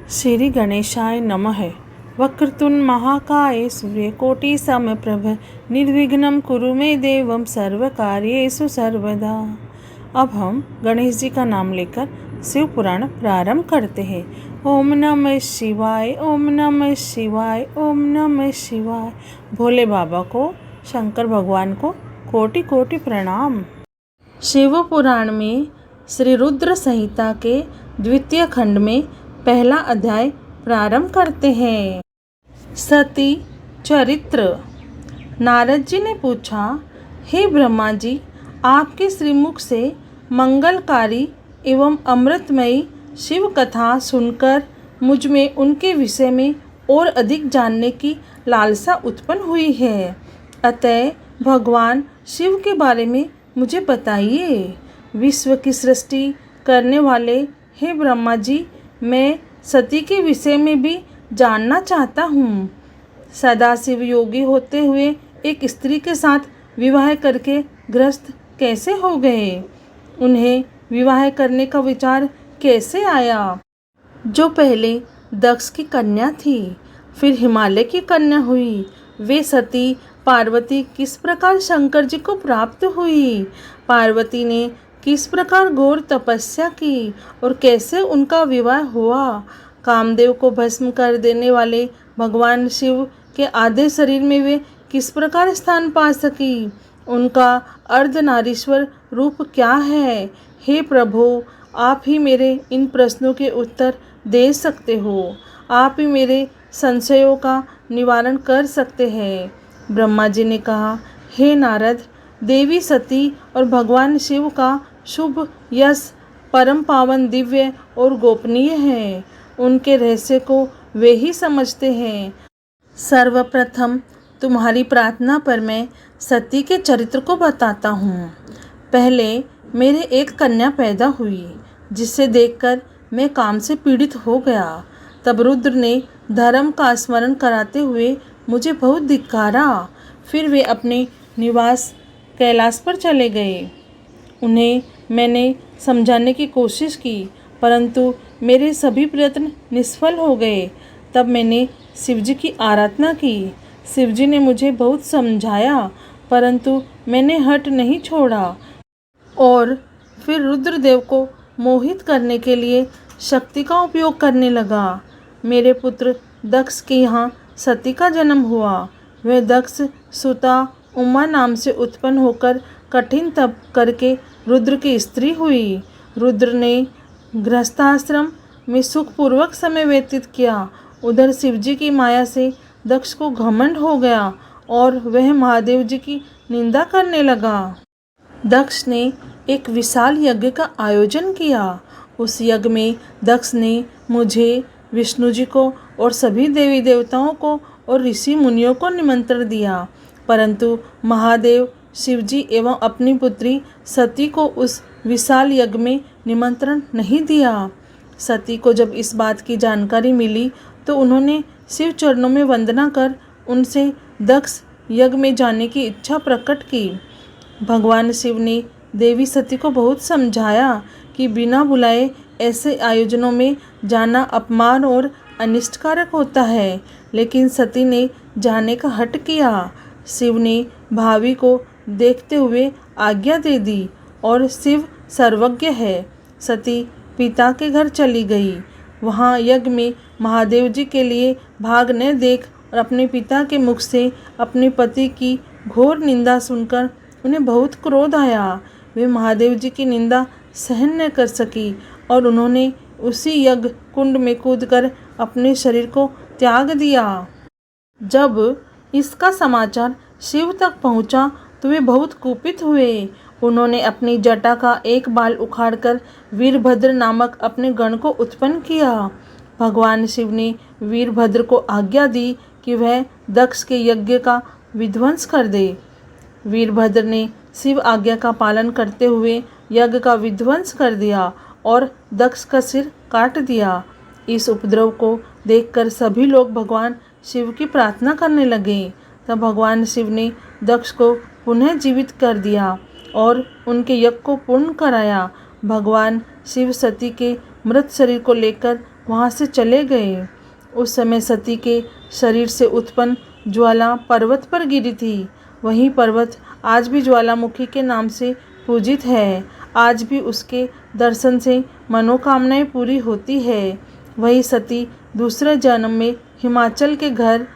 श्री गणेशाय नमः। वक्रतुंड महाकाय सूर्यकोटि समप्रभ निर्विघ्नं कुरु मे देवं सर्वकार्येषु सर्वदा। अब हम गणेश जी का नाम लेकर शिव पुराण प्रारंभ करते हैं। ओम नमः शिवाय, ओम नमः शिवाय, ओम नमः शिवाय। भोले बाबा को, शंकर भगवान को कोटि कोटि प्रणाम। शिव पुराण में श्री रुद्र संहिता के द्वितीय खंड में पहला अध्याय प्रारंभ करते हैं। सती चरित्र। नारद जी ने पूछा, हे ब्रह्मा जी, आपके श्रीमुख से मंगलकारी एवं अमृतमयी शिव कथा सुनकर मुझ में उनके विषय में और अधिक जानने की लालसा उत्पन्न हुई है। अतः भगवान शिव के बारे में मुझे बताइए। विश्व की सृष्टि करने वाले हे ब्रह्मा जी, मैं सती के विषय में भी जानना चाहता हूँ। सदाशिव योगी होते हुए एक स्त्री के साथ विवाह करके गृहस्थ कैसे हो गए? उन्हें विवाह करने का विचार कैसे आया? जो पहले दक्ष की कन्या थी, फिर हिमालय की कन्या हुई, वे सती पार्वती किस प्रकार शंकर जी को प्राप्त हुई? पार्वती ने किस प्रकार घोर तपस्या की और कैसे उनका विवाह हुआ? कामदेव को भस्म कर देने वाले भगवान शिव के आधे शरीर में वे किस प्रकार स्थान पा सकी? उनका अर्धनारीश्वर रूप क्या है? हे प्रभु, आप ही मेरे इन प्रश्नों के उत्तर दे सकते हो। आप ही मेरे संशयों का निवारण कर सकते हैं। ब्रह्मा जी ने कहा, हे नारद, देवी सती और भगवान शिव का शुभ यश परम पावन, दिव्य और गोपनीय है। उनके रहस्य को वे ही समझते हैं। सर्वप्रथम तुम्हारी प्रार्थना पर मैं सती के चरित्र को बताता हूँ। पहले मेरे एक कन्या पैदा हुई, जिसे देखकर मैं काम से पीड़ित हो गया। तब रुद्र ने धर्म का स्मरण कराते हुए मुझे बहुत धिक्कारा। फिर वे अपने निवास कैलाश पर चले गए। उन्हें मैंने समझाने की कोशिश की, परंतु मेरे सभी प्रयत्न निष्फल हो गए। तब मैंने शिवजी की आराधना की। शिवजी ने मुझे बहुत समझाया, परंतु मैंने हठ नहीं छोड़ा और फिर रुद्रदेव को मोहित करने के लिए शक्ति का उपयोग करने लगा। मेरे पुत्र दक्ष के यहाँ सती का जन्म हुआ। वह दक्ष सुता उमा नाम से उत्पन्न होकर कठिन तप करके रुद्र की स्त्री हुई। रुद्र ने गृहस्थाश्रम में सुखपूर्वक समय व्यतीत किया। उधर शिवजी की माया से दक्ष को घमंड हो गया और वह महादेव जी की निंदा करने लगा। दक्ष ने एक विशाल यज्ञ का आयोजन किया। उस यज्ञ में दक्ष ने मुझे, विष्णु जी को और सभी देवी देवताओं को और ऋषि मुनियों को निमंत्रण दिया, परंतु महादेव, शिवजी एवं अपनी पुत्री सती को उस विशाल यज्ञ में निमंत्रण नहीं दिया। सती को जब इस बात की जानकारी मिली तो उन्होंने शिव चरणों में वंदना कर उनसे दक्ष यज्ञ में जाने की इच्छा प्रकट की। भगवान शिव ने देवी सती को बहुत समझाया कि बिना बुलाए ऐसे आयोजनों में जाना अपमान और अनिष्टकारक होता है, लेकिन सती ने जाने का हठ किया। शिव ने भावी को देखते हुए आज्ञा दे दी और शिव सर्वज्ञ है। सती पिता के घर चली गई। वहाँ यज्ञ में महादेव जी के लिए भाग न देख और अपने पिता के मुख से अपने पति की घोर निंदा सुनकर उन्हें बहुत क्रोध आया। वे महादेव जी की निंदा सहन न कर सकी और उन्होंने उसी यज्ञ कुंड में कूदकर अपने शरीर को त्याग दिया। जब इसका समाचार शिव तक पहुंचा तो वे बहुत कुपित हुए। उन्होंने अपनी जटा का एक बाल उखाड़कर वीरभद्र नामक अपने गण को उत्पन्न किया। भगवान शिव ने वीरभद्र को आज्ञा दी कि वह दक्ष के यज्ञ का विध्वंस कर दे। वीरभद्र ने शिव आज्ञा का पालन करते हुए यज्ञ का विध्वंस कर दिया और दक्ष का सिर काट दिया। इस उपद्रव को देखकर सभी लोग भगवान शिव की प्रार्थना करने लगे। तब भगवान शिव ने दक्ष को पुनः जीवित कर दिया और उनके यज्ञ को पूर्ण कराया। भगवान शिव सती के मृत शरीर को लेकर वहाँ से चले गए। उस समय सती के शरीर से उत्पन्न ज्वाला पर्वत पर गिरी थी। वही पर्वत आज भी ज्वालामुखी के नाम से पूजित है। आज भी उसके दर्शन से मनोकामनाएं पूरी होती है। वही सती दूसरे जन्म में हिमाचल के घर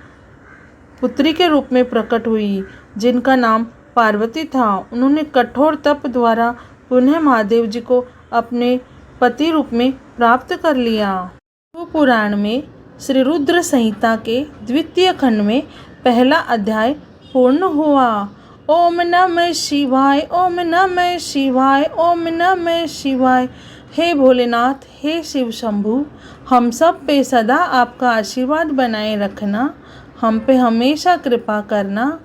पुत्री के रूप में प्रकट हुई, जिनका नाम पार्वती था। उन्होंने कठोर तप द्वारा पुनः महादेव जी को अपने पति रूप में प्राप्त कर लिया। शिव पुराण में श्री रुद्र संहिता के द्वितीय खंड में पहला अध्याय पूर्ण हुआ। ओम नमः शिवाय, ओम नमः शिवाय, ओम नमः शिवाय। हे भोलेनाथ, हे शिव शंभु, हम सब पे सदा आपका आशीर्वाद बनाए रखना, हम पे हमेशा कृपा करना।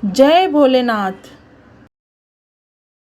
जय भोलेनाथ।